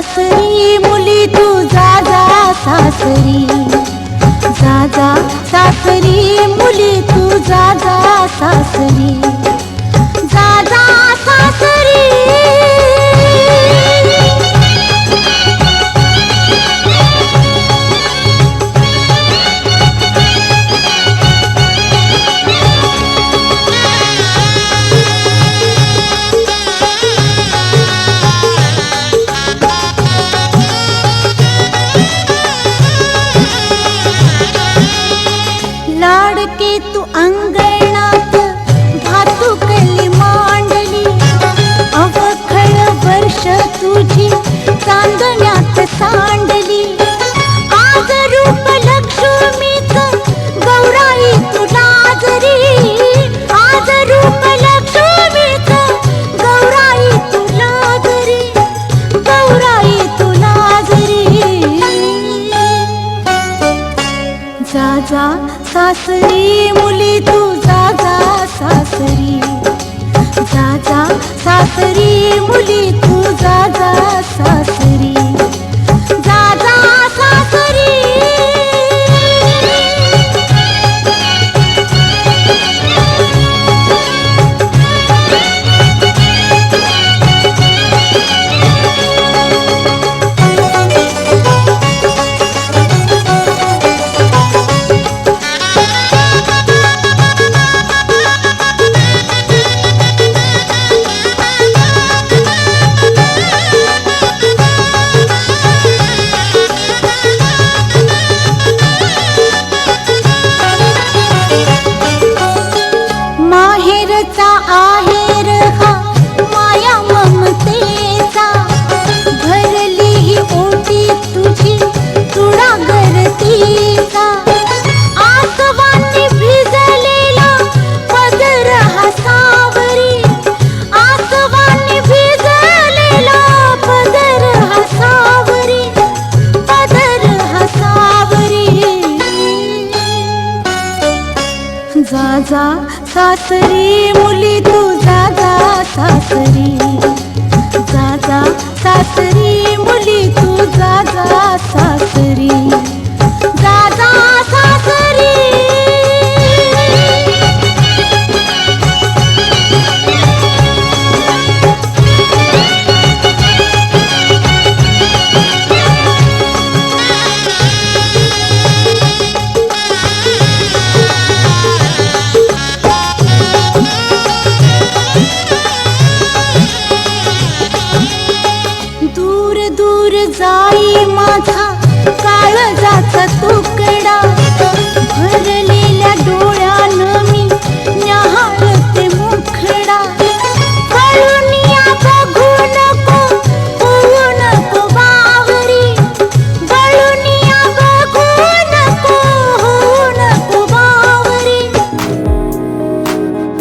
सासरी मुली तू जा जा सासरी, जा जा सासरी मुली तू जा जा सासरी, जा जा सासरी. लाडके तू अंगणात भातुकली मांडली, अवखळ वर्ष तुझी चांदण्यात सांडली. आज रूप लक्ष्मीच गौराई तुला जरी, आज रूप लक्ष्मीच गौराई तुला जरी, गौराई तुला जरी. जा जा सासरी मुली तू जा जा सासरी, जा जा सासरी मुली तू जा जा सासरी, जा जा सासरी. माहेरचा आहेर हा माया ममतेचा, भरली ही ओटी तुझी चुडागरतीचा. आसवांनी भिजलेला पदर हा सावरी, आसवांनी भिजलेला पदर हा सावरी, पदर हा सावरी. जा जा सासरी मुली तू जा जा सासरी, जा जा सासरी मुली तू जा जा सासरी, जा जा